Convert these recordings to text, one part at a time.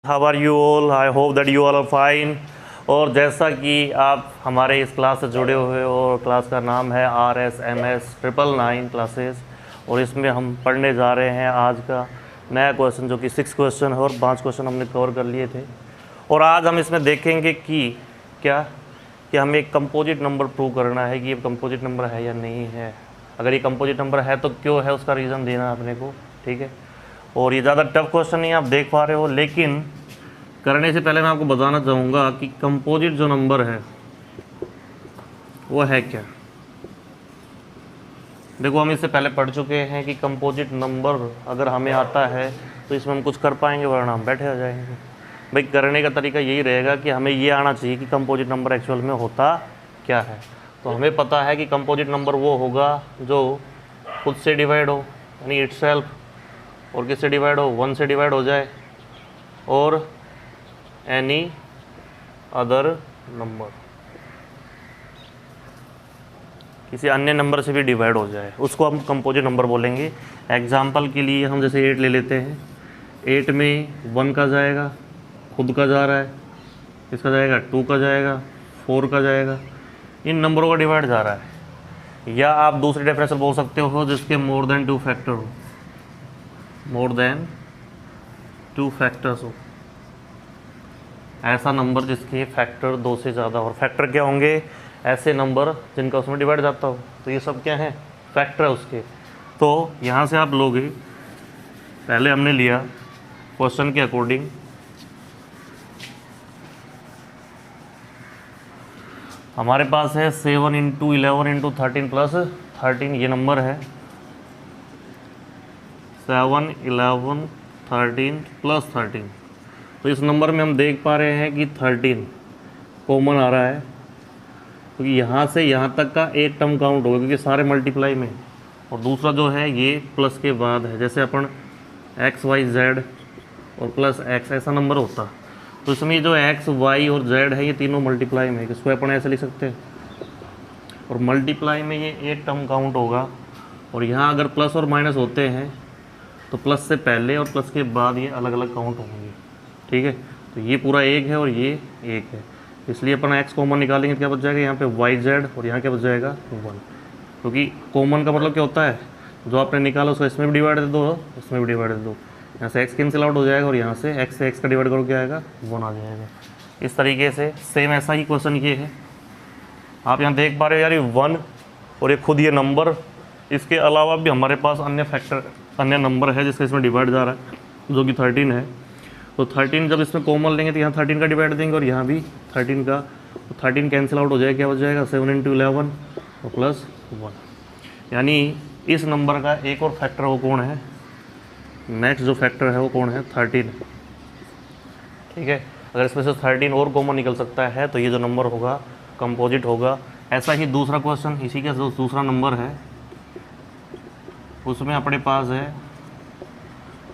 How are you all? I hope that you all are fine. और जैसा कि आप हमारे इस क्लास से जुड़े हुए हो और क्लास का नाम है RSMS 999 क्लासेस, और इसमें हम पढ़ने जा रहे हैं आज का नया क्वेश्चन जो कि 6 क्वेश्चन है और 5 क्वेश्चन हमने कवर कर लिए थे। और आज हम इसमें देखेंगे कि हमें एक कंपोजिट नंबर प्रूव करना है कि ये कंपोजिट नंबर है या नहीं है। अगर ये कंपोजिट नंबर है तो क्यों है, उसका रीज़न देना अपने को, ठीक है। और ये ज़्यादा टफ क्वेश्चन नहीं, आप देख पा रहे हो, लेकिन करने से पहले मैं आपको बताना चाहूँगा कि कंपोजिट जो नंबर है वो है क्या। देखो, हम इससे पहले पढ़ चुके हैं कि कंपोजिट नंबर अगर हमें आता है तो इसमें हम कुछ कर पाएंगे, वरना हम बैठे आ जाएंगे। भाई, करने का तरीका यही रहेगा कि हमें ये आना चाहिए कि कंपोजिट नंबर एक्चुअल में होता क्या है। तो हमें पता है कि कंपोजिट नंबर वो होगा जो खुद से डिवाइड हो, यानी इटसेल्फ, और किससे डिवाइड हो, 1 से डिवाइड हो जाए, और एनी अदर नंबर, किसी अन्य नंबर से भी डिवाइड हो जाए, उसको हम कंपोजिट नंबर बोलेंगे। एग्जाम्पल के लिए हम जैसे 8 ले लेते हैं। 8 में 1 का जाएगा, खुद का जा रहा है, इसका जाएगा 2 का जाएगा, 4 का जाएगा, इन नंबरों का डिवाइड जा रहा है। या आप दूसरी डेफिनेशन बोल सकते हो जिसके मोर देन 2 फैक्टर हो, मोर देन 2 फैक्टर्स हो, ऐसा नंबर जिसके फैक्टर 2 से ज़्यादा। और फैक्टर क्या होंगे? ऐसे नंबर जिनका उसमें डिवाइड जाता हो। तो ये सब क्या है? फैक्टर है उसके। तो यहाँ से आप लोगे, पहले हमने लिया क्वेश्चन के अकॉर्डिंग, हमारे पास है 7 × 11 × 13 प्लस 13, ये नंबर है 7, 11, 13 प्लस 13। तो इस नंबर में हम देख पा रहे हैं कि 13 कॉमन आ रहा है, क्योंकि यहाँ से यहाँ तक का एक टर्म काउंट होगा क्योंकि सारे मल्टीप्लाई में। और दूसरा जो है ये प्लस के बाद है, जैसे अपन x, y, z और प्लस x ऐसा नंबर होता। तो इसमें जो x, y और z है ये तीनों मल्टीप्लाई में, इसको अपन ऐसे लिख सकते हैं। और मल्टीप्लाई में ये एक टर्म काउंट होगा। और यहाँ अगर प्लस और माइनस होते हैं तो प्लस से पहले और प्लस के बाद ये अलग अलग काउंट होंगे, ठीक है। तो ये पूरा एक है और ये एक है, इसलिए अपन x कॉमन निकालेंगे तो क्या बच जाएगा यहाँ पे y, z, और यहाँ क्या बच जाएगा 1। क्योंकि कॉमन का मतलब क्या होता है, जो आपने निकाला उसको इसमें भी डिवाइड दे दो, इसमें भी डिवाइड दे दो, यहाँ से x कैंसिल आउट हो जाएगा और यहाँ से x का डिवाइड करो क्या आएगा, 1 आ जाएगा। इस तरीके से सेम ऐसा ही क्वेश्चन ये है। आप यहाँ देख पा रहे हो यार, ये 1 और ये खुद ये नंबर, इसके अलावा भी हमारे पास अन्य नंबर है जिसका इसमें डिवाइड जा रहा है जो कि 13 है। तो 13 जब इसमें कॉमन लेंगे तो यहाँ 13 का डिवाइड देंगे और यहाँ भी 13 का, तो 13 कैंसिल आउट हो जाएगा, क्या हो जाएगा 7 × 11 और प्लस 1। यानी इस नंबर का एक और फैक्टर वो कौन है, नेक्स्ट जो फैक्टर है वो कौन है, 13, ठीक है। अगर इसमें से 13 और कॉमन निकल सकता है तो ये जो नंबर होगा कंपोजिट होगा। ऐसा ही दूसरा क्वेश्चन, इसी का जो दूसरा नंबर है उसमें अपने पास है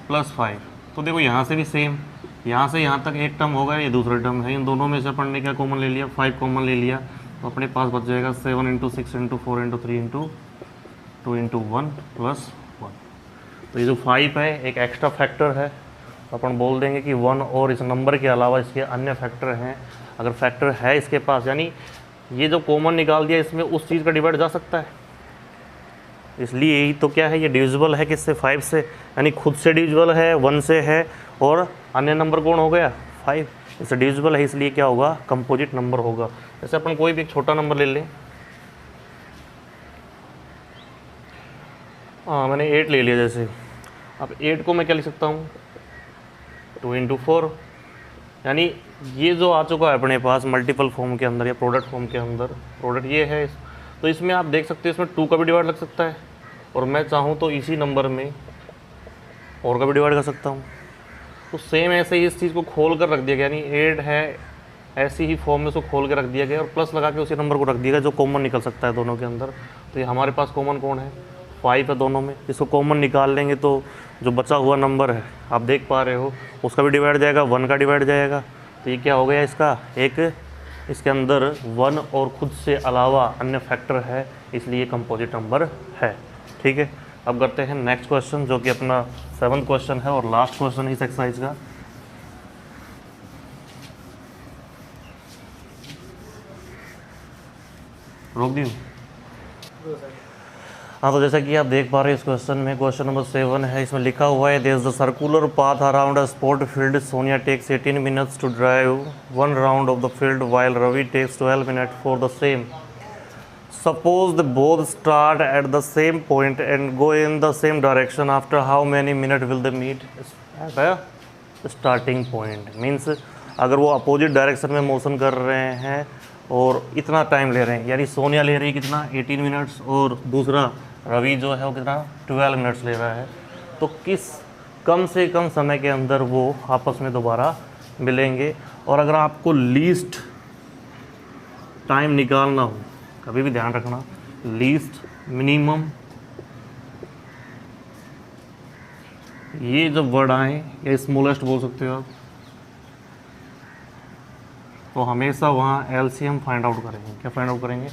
+5। तो देखो यहाँ से भी सेम, यहाँ से यहाँ तक एक टर्म होगा, ये दूसरा टर्म है, इन दोनों में से अपन ने क्या कॉमन ले लिया, 5 कॉमन ले लिया। तो अपने पास बच जाएगा 7 × 6 × 4 × 3 × 2 × 1 + 1। तो ये जो 5 है एक एक्स्ट्रा फैक्टर है, तो अपन बोल देंगे कि 1 और इस नंबर के अलावा इसके अन्य फैक्टर हैं। अगर फैक्टर है इसके पास, यानी ये जो कॉमन निकाल दिया इसमें उस चीज़ का डिवाइड जा सकता है, इसलिए यही तो क्या है, ये डिविजिबल है किससे, 5 से, यानी खुद से डिविजिबल है, 1 से है, और अन्य नंबर कौन हो गया 5, इससे डिविजिबल है, इसलिए क्या होगा, कंपोजिट नंबर होगा। जैसे अपन कोई भी एक छोटा नंबर ले लें, मैंने 8 ले लिया जैसे। अब 8 को मैं क्या लिख सकता हूँ, 2 × 4, यानी ये जो आ चुका है अपने पास मल्टीपल फॉर्म के अंदर या प्रोडक्ट फॉर्म के अंदर, प्रोडक्ट ये है। तो इसमें आप देख सकते हैं इसमें 2 का भी डिवाइड लग सकता है, और मैं चाहूँ तो इसी नंबर में और का भी डिवाइड कर सकता हूँ। तो सेम ऐसे ही इस चीज़ को खोल कर रख दिया गया, यानी 8 है ऐसी ही फॉर्म में उसको खोल के रख दिया गया और प्लस लगा के उसी नंबर को रख दिया गया जो कॉमन निकल सकता है दोनों के अंदर। तो ये हमारे पास कॉमन कौन है, 5 है दोनों में। इसको कॉमन निकाल लेंगे तो जो बचा हुआ नंबर है आप देख पा रहे हो, उसका भी डिवाइड जाएगा, 1 का डिवाइड जाएगा। तो ये क्या हो गया इसका, एक इसके अंदर 1 और खुद से अलावा अन्य फैक्टर है, इसलिए कंपोजिट नंबर है, ठीक है। अब करते हैं नेक्स्ट क्वेश्चन जो कि अपना 7th क्वेश्चन है और लास्ट क्वेश्चन है इस एक्सरसाइज का। रोक दी। हाँ, तो जैसा कि आप देख पा रहे हैं इस क्वेश्चन में, क्वेश्चन नंबर 7 है, इसमें लिखा हुआ है there is the circular path around a sport field, Sonia takes 18 minutes to drive 1 round of the field while Ravi takes 12 minute for the same. Suppose they both start at the same point and go in the same direction. After how many minutes will they meet at a starting point? Means अगर वो opposite direction में motion कर रहे हैं और इतना time ले रहे हैं, यानी सोनिया ले रही है कितना 18 मिनट्स और दूसरा रवि जो है वो कितना 12 मिनट्स ले रहा है, तो किस कम से कम समय के अंदर वो आपस में दोबारा मिलेंगे। और अगर आपको लीस्ट टाइम निकालना हो, कभी भी ध्यान रखना, लीस्ट, मिनिमम, ये जब वर्ड आए या स्मॉलेस्ट बोल सकते हो आप, तो हमेशा वहाँ एलसीएम फाइंड आउट करेंगे। क्या फाइंड आउट करेंगे?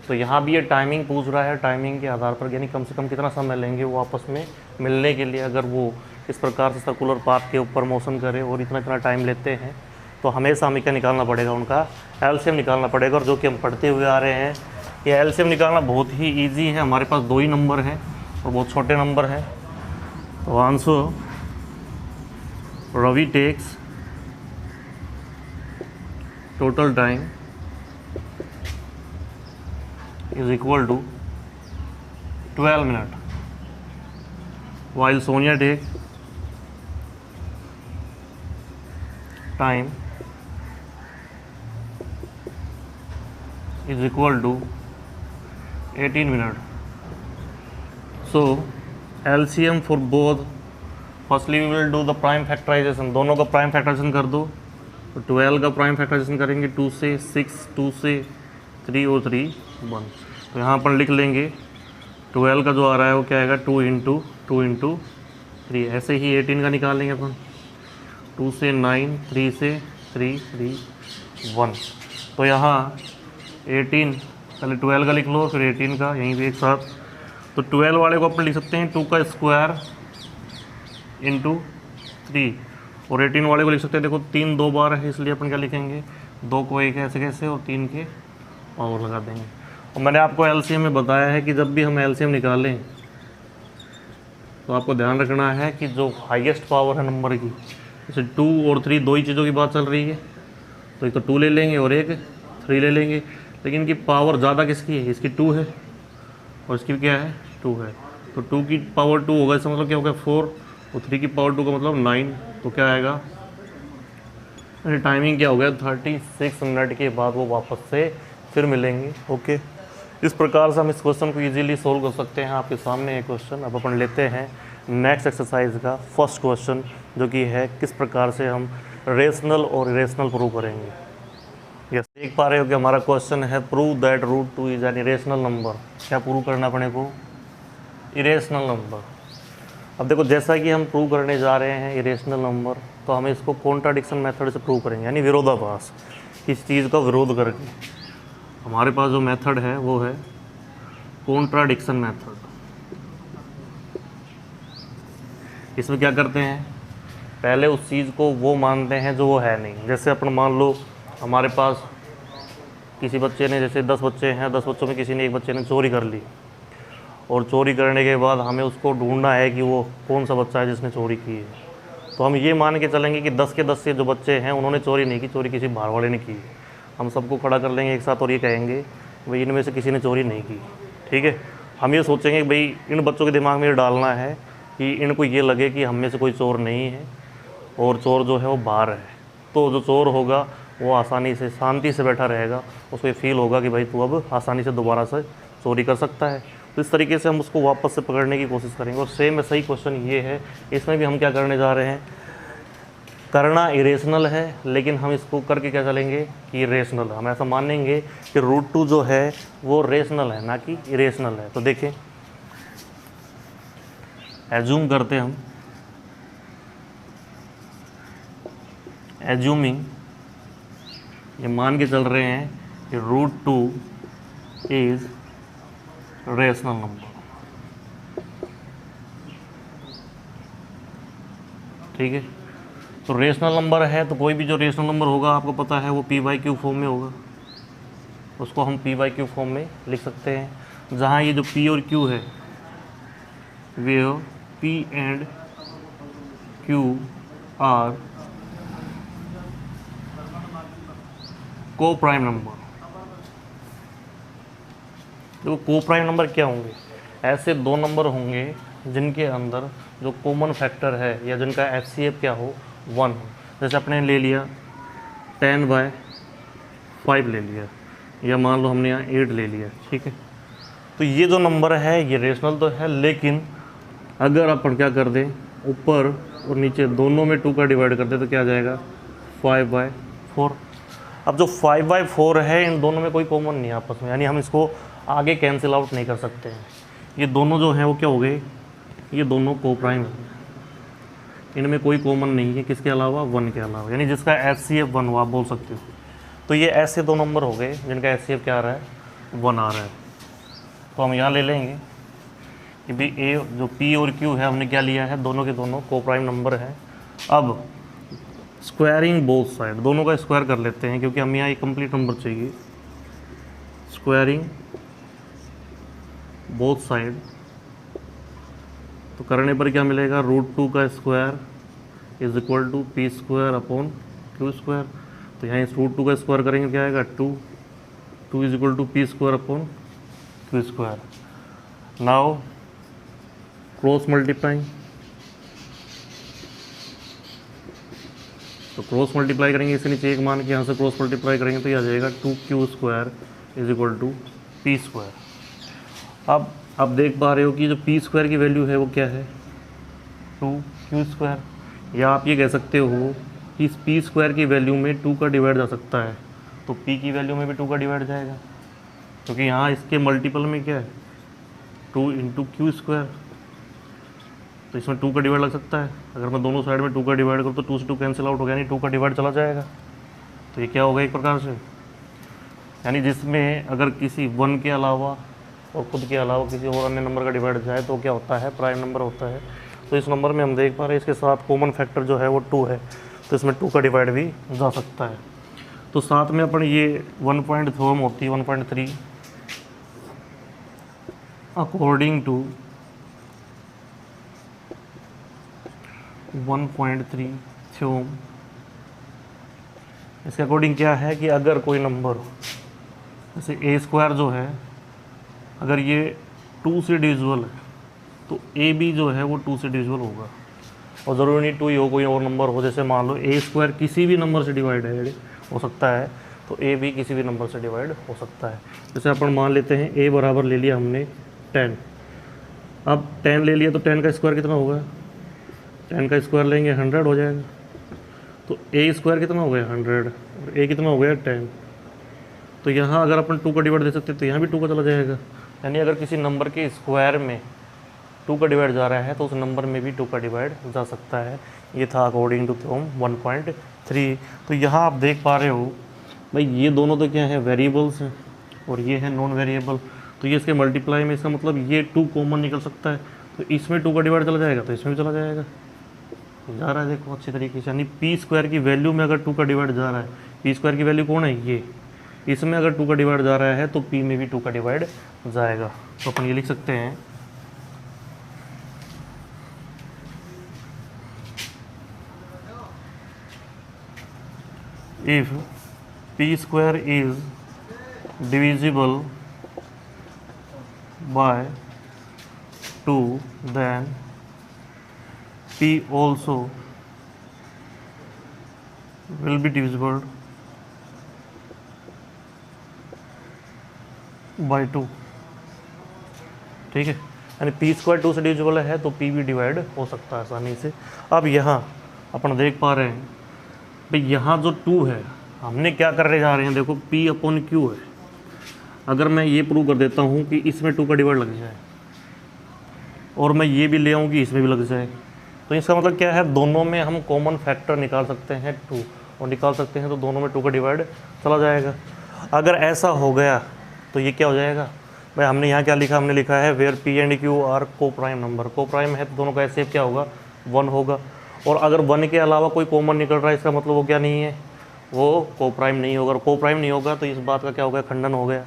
तो यहाँ भी ये टाइमिंग पूछ रहा है, टाइमिंग के आधार पर, यानी कम से कम कितना समय लेंगे वो आपस में मिलने के लिए। अगर वो इस प्रकार से सर्कुलर पाथ के ऊपर मोशन करे और इतना इतना टाइम लेते हैं, तो हमेशा हमें क्या निकालना पड़ेगा, उनका एलसीएम निकालना पड़ेगा। और जो कि हम पढ़ते हुए आ रहे हैं, ये एलसीएम निकालना बहुत ही इजी है। हमारे पास 2 ही नंबर हैं और बहुत छोटे नंबर हैं। तो answer Ravi takes total time is equal to 12 minute, while Sonia take time is equal to 18 minutes. So LCM for both, firstly we will do the prime factorization, दोनों का प्राइम फैक्टराइजेशन कर दो। तो 12 का प्राइम फैक्टराइजेशन करेंगे 2 से 6, 2 से 3 और 3 1। तो यहाँ पर लिख लेंगे 12 का जो आ रहा है वो क्या आएगा 2 इंटू 3। ऐसे ही 18 का निकालेंगे अपन, 2 से 9, 3 से 3, 3 1। तो यहाँ 18, पहले 12 का लिख लो फिर 18 का, यहीं भी एक साथ। तो 12 वाले को अपन लिख सकते हैं 2 का स्क्वायर इंटू 3, और 18 वाले को लिख सकते हैं, देखो 3 2 बार है इसलिए अपन क्या लिखेंगे 2 को 1 ऐसे कैसे और 3 के पावर लगा देंगे। और मैंने आपको एलसीएम में बताया है कि जब भी हम एलसीएम निकालें तो आपको ध्यान रखना है कि जो हाईएस्ट पावर है नंबर की, जैसे 2 और 3 दो ही चीज़ों की बात चल रही है, तो एक तो 2 ले लेंगे और एक 3 ले लेंगे, लेकिन इनकी पावर ज़्यादा किसकी है, इसकी 2 है और इसकी क्या है 2 है। तो 2 की पावर 2 होगा, इसका मतलब क्या होगा 4, और 3 की पावर 2 का मतलब 9। तो क्या आएगा, टाइमिंग क्या हो गया 36 मिनट के बाद वो वापस से फिर मिलेंगे। ओके, इस प्रकार से हम इस क्वेश्चन को इजीली सोल्व कर सकते हैं। आपके सामने एक क्वेश्चन, अब अपन लेते हैं नेक्स्ट एक्सरसाइज का फर्स्ट क्वेश्चन, जो कि है किस प्रकार से हम रेशनल और इरेशनल प्रूव करेंगे। यस, देख पा रहे हो कि हमारा क्वेश्चन है prove that root 2 is an irrational number. क्या प्रूव करना अपने को, इरेशनल नंबर। अब देखो, जैसा कि हम प्रूव करने जा रहे हैं इरेशनल नंबर, तो हमें इसको कॉन्ट्राडिक्शन मेथड से प्रूव करेंगे, यानी विरोधाभास, किस चीज़ का विरोध करके। हमारे पास जो मेथड है वो है कॉन्ट्राडिक्शन मेथड। इसमें क्या करते हैं, पहले उस चीज़ को वो मानते हैं जो वो है नहीं। जैसे अपन मान लो हमारे पास किसी बच्चे ने, जैसे 10 बच्चे हैं, 10 बच्चों में किसी ने, एक बच्चे ने चोरी कर ली, और चोरी करने के बाद हमें उसको ढूंढना है कि वो कौन सा बच्चा है जिसने चोरी की है। तो हम ये मान के चलेंगे कि 10 के 10 से जो बच्चे हैं उन्होंने चोरी नहीं की, चोरी किसी बाहर वाले ने की है। हम सबको खड़ा कर लेंगे एक साथ और ये कहेंगे भाई इनमें से किसी ने चोरी नहीं की। ठीक है, हम ये सोचेंगे कि भाई इन बच्चों के दिमाग में ये डालना है कि इनको ये लगे कि हम में से कोई चोर नहीं है और चोर जो है वो बाहर है। तो जो चोर होगा वो आसानी से, शांति से बैठा रहेगा, उसको ये फील होगा कि भाई तू अब आसानी से दोबारा से चोरी कर सकता है। तो इस तरीके से हम उसको वापस से पकड़ने की कोशिश करेंगे। और सेम ऐसा ही क्वेश्चन ये है, इसमें भी हम क्या करने जा रहे हैं, करना इरेशनल है, लेकिन हम इसको करके क्या चलेंगे कि रेशनल। हम ऐसा मानेंगे कि रूट 2 जो है वो रेशनल है, ना कि इरेशनल है। तो देखें, एज्यूम करते हम, एज्यूमिंग, ये मान के चल रहे हैं कि रूट 2 इज रेशनल नंबर। ठीक है, तो रेशनल नंबर है तो कोई भी जो रेशनल नंबर होगा आपको पता है वो p/q फॉर्म में होगा। उसको हम पी बाई क्यू फॉर्म में लिख सकते हैं, जहाँ ये जो पी और क्यू है वे P and Q are coprime number. देखो को प्राइम नंबर क्या होंगे, ऐसे दो नंबर होंगे जिनके अंदर जो कॉमन फैक्टर है या जिनका एचसीएफ क्या हो 1 हो। जैसे अपने ले लिया 10/5 ले लिया, या मान लो हमने यहाँ 8 ले लिया, ठीक है। तो ये जो नंबर है ये रेशनल तो है, लेकिन अगर अपन क्या कर दें ऊपर और नीचे दोनों में 2 का डिवाइड कर दे तो क्या आ जाएगा 5/4। अब जो 5/4 है इन दोनों में कोई कॉमन नहीं है आपस में, यानी हम इसको आगे कैंसिल आउट नहीं कर सकते हैं। ये दोनों जो हैं वो क्या हो गए, ये दोनों को प्राइम, इनमें कोई कॉमन नहीं है किसके अलावा 1 के अलावा, यानी जिसका एचसीएफ 1 हो आप बोल सकते हो। तो ये ऐसे दो नंबर हो गए जिनका एचसीएफ क्या आ रहा है 1 आ रहा है। तो हम यहाँ ले लेंगे कि भाई ए जो पी और क्यू है हमने क्या लिया है, दोनों के दोनों को प्राइम नंबर है। अब स्क्वायरिंग बोथ साइड, दोनों का स्क्वायर कर लेते हैं क्योंकि हमें यहाँ एक कंप्लीट नंबर चाहिए। स्क्वायरिंग बोथ साइड, तो करने पर क्या मिलेगा, √2 का square is equal to P square upon Q square. तो यहाँ इस √2 का स्क्वायर करेंगे क्या आएगा 2 is equal to P square upon Q square. Now cross multiplying, तो क्रॉस मल्टीप्लाई करेंगे इसके नीचे एक मान के, यहाँ से क्रॉस मल्टीप्लाई करेंगे तो ये आ जाएगा 2q square is equal to P square. अब आप देख पा रहे हो कि जो पी स्क्वायर की वैल्यू है वो क्या है 2q स्क्वायर, या आप ये कह सकते हो कि इस पी स्क्वायर की वैल्यू में 2 का डिवाइड जा सकता है, तो p की वैल्यू में भी 2 का डिवाइड जाएगा, क्योंकि यहाँ इसके मल्टीपल में क्या है 2 इंटू क्यू स्क्वायर, तो इसमें 2 का डिवाइड लग सकता है। अगर मैं दोनों साइड में 2 का डिवाइड करूँ तो 2 से 2 कैंसिल आउट हो गया, यानी 2 का डिवाइड चला जाएगा। तो ये क्या होगा एक प्रकार से, यानी जिसमें अगर किसी 1 के अलावा और खुद के अलावा किसी और अन्य नंबर का डिवाइड जाए तो क्या होता है प्राइम नंबर होता है। तो इस नंबर में हम देख पा रहे हैं इसके साथ कॉमन फैक्टर जो है वो 2 है, तो इसमें 2 का डिवाइड भी जा सकता है। तो साथ में अपन ये 1.3 होती है 1.3 अकॉर्डिंग टू 1.3 थ्योरम, इसके अकॉर्डिंग क्या है कि अगर कोई नंबर जैसे ए स्क्वायर जो है अगर ये 2 से डिविजिबल है तो ए भी जो है वो 2 से डिविजिबल होगा, और ज़रूरी नहीं 2 ही हो, कोई और नंबर हो। जैसे मान लो ए स्क्वायर किसी भी नंबर से डिवाइड हो सकता है, तो ए भी किसी भी नंबर से डिवाइड हो सकता है। जैसे अपन मान लेते हैं ए बराबर ले लिया हमने 10, अब 10 ले लिया तो 10 का स्क्वायर कितना होगा, 10 का स्क्वायर लेंगे 100 हो जाएगा, तो ए स्क्वायर कितना हो गया 100 और ए कितना हो गया 10। तो यहाँ अगर अपन 2 का डिवाइड दे सकते तो यहाँ भी 2 का चला जाएगा, यानी अगर किसी नंबर के स्क्वायर में 2 का डिवाइड जा रहा है तो उस नंबर में भी 2 का डिवाइड जा सकता है। ये था अकॉर्डिंग टू थ्योरम 1.3। तो यहाँ आप देख पा रहे हो भाई ये दोनों तो क्या है वेरिएबल्स हैं और ये है नॉन वेरिएबल, तो ये इसके मल्टीप्लाई में इसका मतलब ये 2 कॉमन निकल सकता है, तो इसमें 2 का डिवाइड चला जाएगा तो इसमें भी चला जाएगा, जा रहा है देखो अच्छी तरीके से। यानी पी स्क्वायर की वैल्यू में अगर 2 का डिवाइड जा रहा है, पी स्क्वायर की वैल्यू कौन है ये, इसमें अगर 2 का डिवाइड जा रहा है तो पी में भी 2 का डिवाइड जाएगा। तो अपन ये लिख सकते हैं if P square is divisible by 2 then p also will be divisible by 2, ठीक है। यानी पी स्क्वायर 2 से डिविजिबल है तो पी भी डिवाइड हो सकता है आसानी से। अब यहाँ अपन देख पा रहे हैं भाई यहाँ जो 2 है हमने क्या करने जा रहे हैं, देखो p अपॉन क्यू है, अगर मैं ये प्रूव कर देता हूँ कि इसमें 2 का डिवाइड लग जाए और मैं ये भी ले आऊँ कि इसमें भी लग जाए, तो इसका मतलब क्या है दोनों में हम कॉमन फैक्टर निकाल सकते हैं 2, और निकाल सकते हैं तो दोनों में 2 का डिवाइड चला जाएगा। अगर ऐसा हो गया तो ये क्या हो जाएगा भाई, हमने यहाँ क्या लिखा, हमने लिखा है where P and Q are coprime number, coprime है तो दोनों का एचसीएफ क्या होगा 1 होगा। और अगर 1 के अलावा कोई कॉमन निकल रहा है इसका मतलब वो क्या नहीं है, वो कोप्राइम नहीं होगा, और कोप्राइम नहीं होगा तो इस बात का क्या हो गया, खंडन हो गया,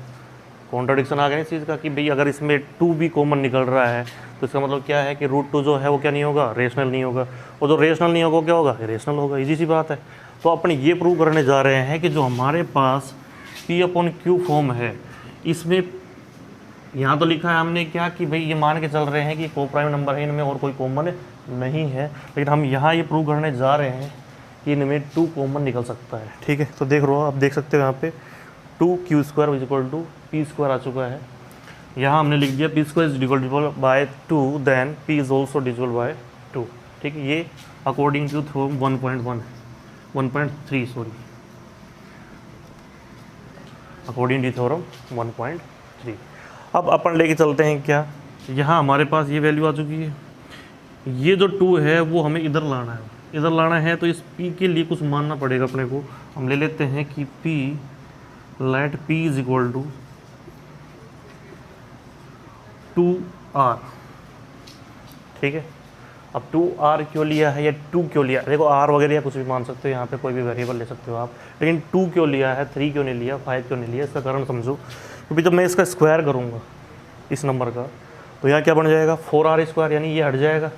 कॉन्ट्राडिक्शन आ गया इस चीज़ का कि भाई अगर इसमें 2 भी कॉमन निकल रहा है तो इसका मतलब क्या है कि √2 जो है वो क्या नहीं होगा, रेशनल नहीं होगा, और जो रेशनल नहीं होगा वो क्या होगा, इरेशनल होगा। इजी सी बात है। तो अपन ये प्रूव करने जा रहे हैं कि जो हमारे पास P/Q फॉर्म है, इसमें यहाँ तो लिखा है हमने क्या कि भाई ये मान के चल रहे हैं कि कोप्राइम नंबर है, इनमें और कोई कॉमन नहीं है, लेकिन हम यहाँ ये प्रूव करने जा रहे हैं कि इनमें 2 कॉमन निकल सकता है। ठीक है, तो देख रहे हो, आप देख सकते हो यहाँ पे 2q² = p² आ चुका है। यहाँ हमने लिख दिया p² is divisible by 2, then p is also divisible by 2। ठीक है, ये according to theorem 1.3 sorry, according to theorem 1.3। अब अपन लेके चलते हैं क्या, यहाँ हमारे पास ये वैल्यू आ चुकी है, ये जो 2 है वो हमें इधर लाना है, इधर लाना है तो इस p के लिए कुछ मानना पड़ेगा अपने को। हम ले लेते हैं कि p, let p is equal to 2r। ठीक है, अब 2r क्यों लिया है या 2 क्यों लिया है, देखो r वगैरह या कुछ भी मान सकते हो, यहाँ पे कोई भी वेरिएबल ले सकते हो आप, लेकिन 2 क्यों लिया है, 3 क्यों नहीं लिया, 5 क्यों नहीं लिया, इसका कारण समझो। क्योंकि जब मैं इसका स्क्वायर करूँगा इस नंबर का तो यहाँ क्या बन जाएगा, 4r², यानी ये हट जाएगा,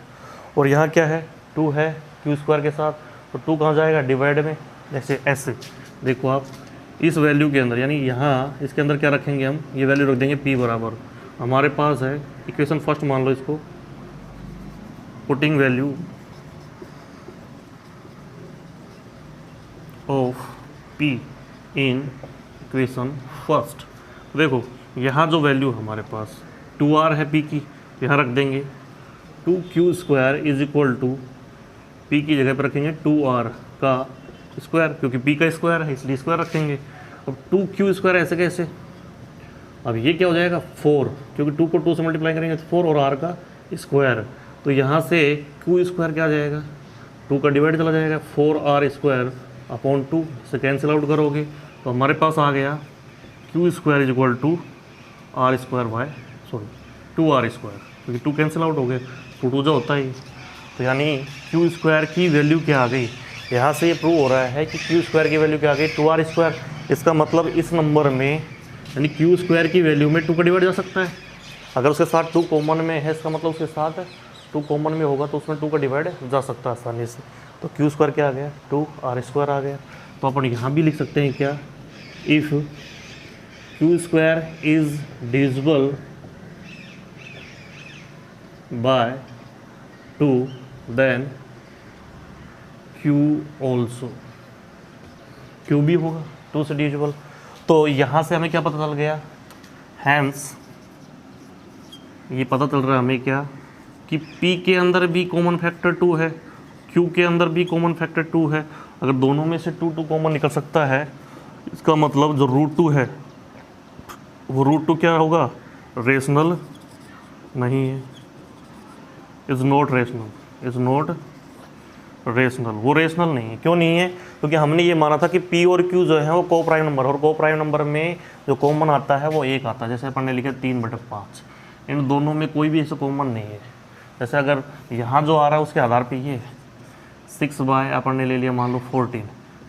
और यहाँ क्या है, 2 है q² के साथ, तो 2 कहाँ जाएगा, डिवाइड में, जैसे ऐसे देखो आप इस वैल्यू के अंदर, यानी यहाँ इसके अंदर क्या रखेंगे हम, ये वैल्यू रख देंगे p बराबर, हमारे पास है इक्वेशन फर्स्ट मान लो इसको, putting value of p in equation first. देखो यहाँ जो वैल्यू हमारे पास 2r है p की, यहाँ रख देंगे 2q² is equal to p की जगह पर रखेंगे 2r का स्क्वायर, क्योंकि p का स्क्वायर है इसलिए स्क्वायर रखेंगे। अब 2q² ऐसे कैसे, अब ये क्या हो जाएगा 4, क्योंकि 2 को 2 से मल्टीप्लाई करेंगे तो 4 और r का स्क्वायर, तो यहाँ से q² क्या आ जाएगा, 2 का डिवाइड चला जाएगा, 4r² अपॉन 2 से कैंसिल आउट करोगे तो हमारे पास आ गया q² is equal to r², 2r², क्योंकि 2 कैंसिल आउट हो गए, 2 जो होता है, तो यानी q² की वैल्यू क्या आ गई, यहाँ से ये प्रूव हो रहा है कि q² की वैल्यू क्या आ गई, 2r²। इसका मतलब इस नंबर में यानी q² की वैल्यू में 2 का डिवाइड जा सकता है, अगर उसके साथ 2 कॉमन में है, इसका मतलब उसके साथ 2 कॉमन में होगा तो उसमें 2 का डिवाइड जा सकता है आसानी से, तो q² क्या आ गया, 2r² आ गया। तो अपन यहाँ भी लिख सकते हैं क्या, if q² is divisible by 2 then q also, q भी होगा 2 से डिविजिबल। तो यहाँ से हमें क्या पता चल गया, हैंस ये पता चल रहा है हमें क्या कि p के अंदर भी कॉमन फैक्टर 2 है, q के अंदर भी कॉमन फैक्टर 2 है। अगर दोनों में से 2 कॉमन निकल सकता है, इसका मतलब जो √2 है वो √2 क्या होगा, रेशनल नहीं है, इज़ नॉट रेशनल, वो रेशनल नहीं है। क्यों नहीं है, क्योंकि हमने ये माना था कि p और q जो है वो कोप्राइम नंबर, और कोप्राइम नंबर में जो कॉमन आता है वो 1 आता है, जैसे अपन ने लिखा 3/5, इन दोनों में कोई भी ऐसा कॉमन नहीं है। जैसे अगर यहाँ जो आ रहा है उसके आधार पे ये 6 बाय अपन ने ले लिया मान लो 14,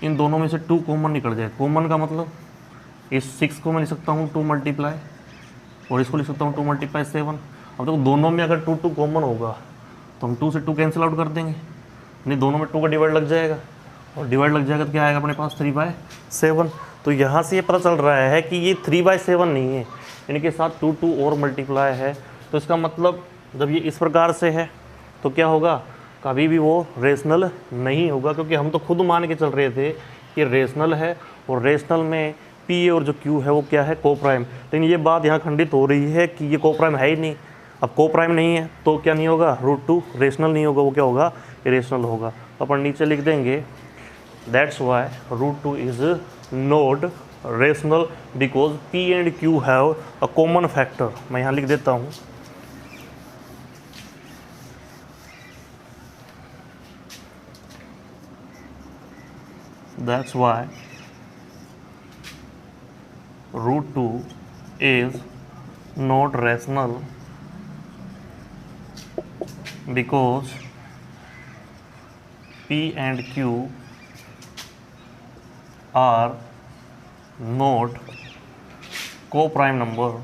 इन दोनों में से 2 कॉमन निकल जाए, कॉमन का मतलब इस 6 को मैं लिख सकता हूँ 2 मल्टीप्लाई, और इसको लिख सकता हूँ 2 मल्टीप्लाई 7। अब देखो दोनों में अगर 2 कॉमन होगा तो हम 2 से 2 कैंसिल आउट कर देंगे, नहीं दोनों में 2 का डिवाइड लग जाएगा, और डिवाइड लग जाएगा तो क्या आएगा अपने पास 3/7। तो यहाँ से ये पता चल रहा है कि ये 3/7 नहीं है, इनके साथ 2 और मल्टीप्लाई है, तो इसका मतलब जब ये इस प्रकार से है तो क्या होगा, कभी भी वो रेशनल नहीं होगा, क्योंकि हम तो खुद मान के चल रहे थे कि रेशनल है, और रेशनल में p और जो q है वो क्या है, कोप्राइम। लेकिन ये बात यहाँ खंडित हो रही है कि ये कोप्राइम है ही नहीं। अब कोप्राइम नहीं है तो क्या नहीं होगा, √2 रेशनल नहीं होगा, वो क्या होगा, इरेशनल होगा। तो अपन नीचे लिख देंगे that's why √2 is not rational because p and q have a common factor. मैं यहाँ लिख देता हूँ, that's why √2 is not rational because p and q are not coprime number,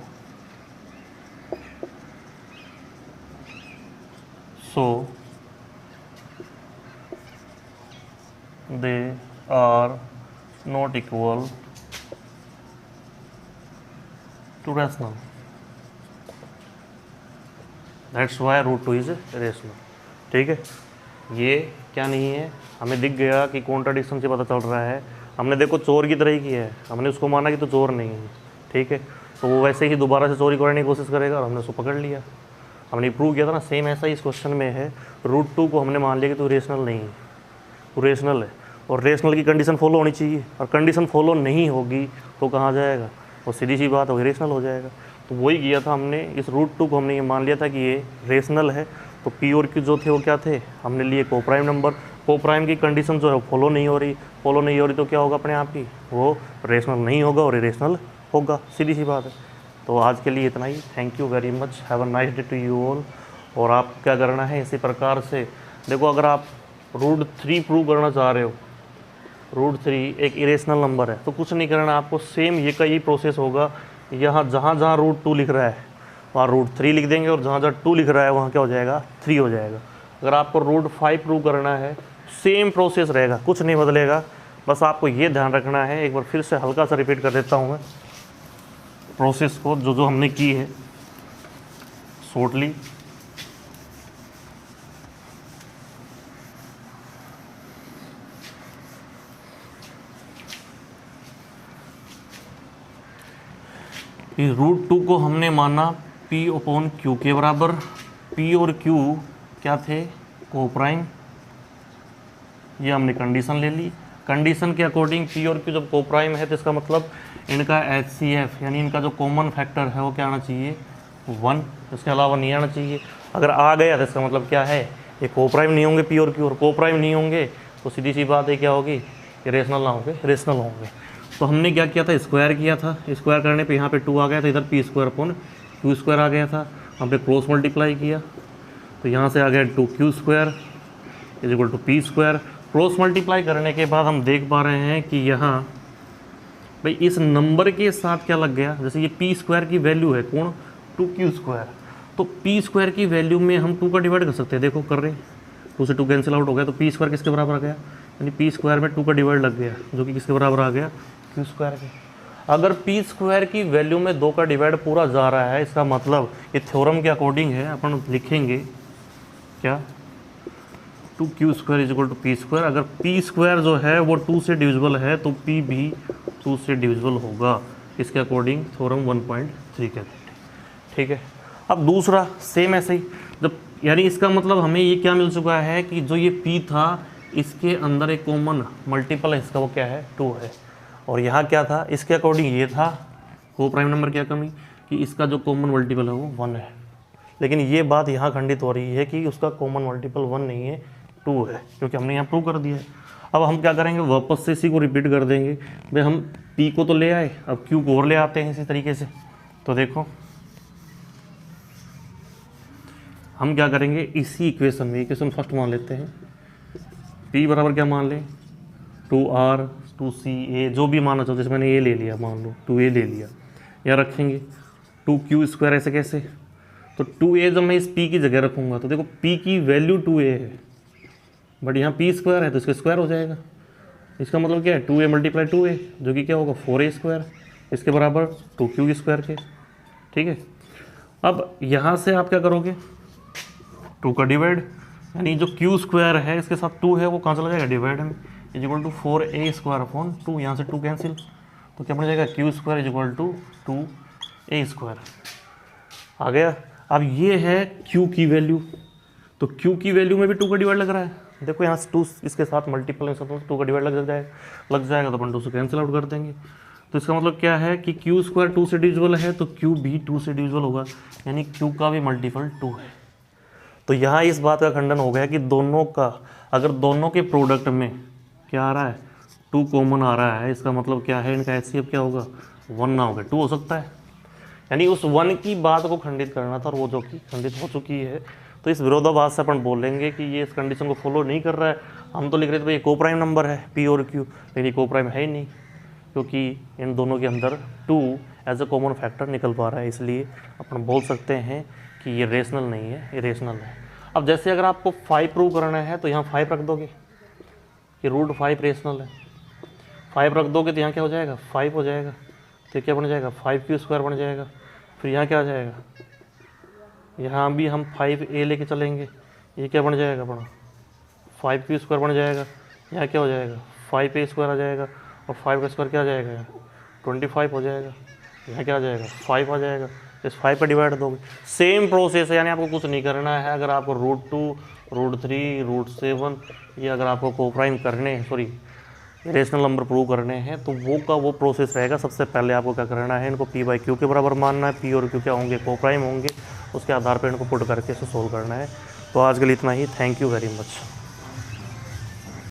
so they are not equal to rational, that's why root 2 is rational. ठीक है, ये क्या नहीं है, हमें दिख गया कि कॉन्ट्राडिक्शन से पता चल रहा है। हमने देखो चोर की तरह ही किया है, हमने उसको माना कि तो चोर नहीं है। ठीक है, तो वो वैसे ही दोबारा से चोरी करने की कोशिश करेगा और हमने उसको पकड़ लिया। हमने प्रूव किया था ना, सेम ऐसा ही इस क्वेश्चन में है। रूट 2 को हमने मान लिया कि तो रेशनल नहीं है, तो रेशनल है, और रेशनल की कंडीशन फॉलो होनी चाहिए, और कंडीशन फॉलो नहीं होगी तो कहाँ जाएगा, वो सीधी सी बात है, वही रेशनल हो जाएगा। तो वही किया था हमने, इस रूट 2 को हमने ये मान लिया था कि ये रेशनल है। तो पी और क्यू जो थे वो क्या थे, हमने लिए को प्राइम नंबर। को प्राइम की कंडीशन जो है फॉलो नहीं हो रही तो क्या होगा अपने आप ही, वो रेशनल नहीं होगा और इरेशनल होगा, सीधी सी बात है। तो आज के लिए इतना ही, thank you very much, have a nice day to you all. और आप क्या करना है इसी प्रकार से, देखो अगर आप रूट 3 प्रूव करना चाह रहे हो, रूट 3 एक इरेशनल नंबर है, तो कुछ नहीं करना आपको, सेम ये का ही प्रोसेस होगा। यहाँ जहाँ जहाँ रूट 2 लिख रहा है वहाँ रूट 3 लिख देंगे, और जहाँ जहाँ 2 लिख रहा है वहाँ क्या हो जाएगा, 3 हो जाएगा। अगर आपको रूट 5 प्रूव करना है, सेम प्रोसेस रहेगा, कुछ नहीं बदलेगा। बस आपको ये ध्यान रखना है, एक बार फिर से हल्का सा रिपीट कर देता हूँ मैं प्रोसेस को, जो जो हमने की है शॉर्टली। रूट 2 को हमने माना P अपॉन Q के बराबर। P और Q क्या थे, को प्राइम। ये हमने कंडीशन ले ली, कंडीशन के अकॉर्डिंग P और Q जब को प्राइम है तो इसका मतलब इनका HCF यानी इनका जो कॉमन फैक्टर है वो क्या आना चाहिए, 1, इसके अलावा नहीं आना चाहिए। अगर आ गया तो इसका मतलब क्या है, ये को प्राइम नहीं होंगे P और Q, और को प्राइम नहीं होंगे तो सीधी सी बात है क्या होगी, ये रेशनल ना होंगे, रेशनल होंगे। तो हमने क्या किया था, स्क्वायर किया था, स्क्वायर करने पे यहाँ पे 2 आ गया था, इधर P square upon Q square आ गया था। हमने क्रॉस मल्टीप्लाई किया तो यहाँ से आ गया 2q square is equal to P square. Cross multiply करने के बाद हम देख पा रहे हैं कि यहाँ भाई इस नंबर के साथ क्या लग गया, जैसे ये पी स्क्वायर की वैल्यू है कौन, 2q स्क्वायर, तो पी स्क्वायर की वैल्यू में हम 2 का डिवाइड कर सकते हैं। देखो कर रहे हैं, 2 से 2 कैंसिल आउट हो गया, तो पी स्क्वायर किसके बराबर आ गया, यानी पी स्क्वायर में 2 का डिवाइड लग गया, जो कि किसके बराबर आ गया, क्यू स्क्वायर के। अगर पी स्क्वायर की वैल्यू में 2 का डिवाइड पूरा जा रहा है, इसका मतलब ये थ्योरम के अकॉर्डिंग है, अपन लिखेंगे क्या, 2q square is equal to P square. अगर पी स्क्वायर जो है वो 2 से डिविजिबल है तो पी भी 2 से डिविजिबल होगा, इसके अकॉर्डिंग थ्योरम 1.3 कहते हैं। ठीक है, अब दूसरा सेम ऐसे ही, जब यानी इसका मतलब हमें ये क्या मिल चुका है कि जो ये p था इसके अंदर एक कॉमन मल्टीपल है इसका, वो क्या है, 2 है। और यहाँ क्या था, इसके अकॉर्डिंग ये था को प्राइम नंबर क्या कमी कि इसका जो कॉमन मल्टीपल है वो 1 है। लेकिन ये बात यहाँ खंडित हो रही है कि उसका कॉमन मल्टीपल 1 नहीं है, 2 है, क्योंकि हमने यहाँ प्रूव कर दिया है। अब हम क्या करेंगे, वापस से इसी को रिपीट कर देंगे। भाई हम p को तो ले आए, अब q को और ले आते हैं इसी तरीके से। तो देखो हम क्या करेंगे, इसी इक्वेशन में, इक्वेशन फर्स्ट मान लेते हैं, p बराबर क्या मान लें, 2r 2ca, जो भी मानना चाहो, जैसे मैंने ये ले लिया, मान लो 2a ले लिया, या रखेंगे 2q स्क्वायर, ऐसे कैसे, तो 2a जब मैं इस p की जगह रखूँगा तो देखो p की वैल्यू 2a है, बट यहाँ p स्क्वायर है तो इसका स्क्वायर हो जाएगा। इसका मतलब क्या है, 2a मल्टीप्लाई 2a, जो कि क्या होगा 4a स्क्वायर, इसके बराबर 2q स्क्वायर के। ठीक है, अब यहाँ से आप क्या करोगे, 2 का डिवाइड, यानी जो q स्क्वायर है इसके साथ 2 है वो कहाँ चला जाएगा, डिवाइड में, is equal to 4a square upon 2, यहाँ से 2 कैंसिल, तो क्या बन जाएगा, q square is equal to 2a square आ गया। अब ये है q की वैल्यू, तो q की वैल्यू में भी 2 का डिवाइड लग रहा है, देखो यहाँ से 2 इसके साथ मल्टीपल है, 2 का डिवाइड लग जाएगा तो अपन 2 से कैंसिल आउट कर देंगे। तो इसका मतलब क्या है कि q स्क्वायर 2 से डिविजिबल है तो q भी 2 से डिविजिबल होगा, यानी q का भी मल्टीपल 2 है। तो यहाँ इस बात का खंडन हो गया कि दोनों का, अगर दोनों के प्रोडक्ट में क्या आ रहा है, 2 कॉमन आ रहा है, इसका मतलब क्या है, इनका HCF क्या होगा, 1 ना होगा, 2 हो सकता है। यानी उस 1 की बात को खंडित करना था, और वो जो कि खंडित हो चुकी है। तो इस विरोधाभास से अपन बोलेंगे कि ये इस कंडीशन को फॉलो नहीं कर रहा है। हम तो लिख रहे थे भाई को प्राइम नंबर है पी और क्यू, लेकिन को प्राइम है ही नहीं, क्योंकि इन दोनों के अंदर 2 एज अ कॉमन फैक्टर निकल पा रहा है, इसलिए अपन बोल सकते हैं कि ये रेशनल नहीं है, ये इरेशनल है। अब जैसे अगर आपको 5 प्रूव करना है तो यहाँ 5 रख दोगे कि √5 रेशनल है, 5 रख दोगे तो यहाँ क्या हो जाएगा 5 हो जाएगा, तो क्या बन जाएगा 5q² बन जाएगा। फिर यहाँ क्या आ जाएगा, यहाँ भी हम 5a लेके चलेंगे, ये क्या बन जाएगा अपना 5q² बन जाएगा। यहाँ क्या हो जाएगा 5a² आ जाएगा, और 5 का स्क्वायर क्या आ जाएगा 25 हो जाएगा। यहाँ क्या आ जाएगा 5 आ जाएगा, इस 5 पर डिवाइड दोगे। सेम प्रोसेस है, यानी आपको कुछ नहीं करना है। अगर आपको √2 √3 √7 ये अगर आपको कोप्राइम करने हैं, सॉरी रेशनल नंबर प्रूव करने हैं, तो वो का वो प्रोसेस रहेगा। सबसे पहले आपको क्या करना है, इनको p/q के बराबर मानना है, p और q क्या होंगे कोप्राइम होंगे, उसके आधार पर इनको पुट करके इसे सोल्व करना है। तो आज के लिए इतना ही, थैंक यू वेरी मच।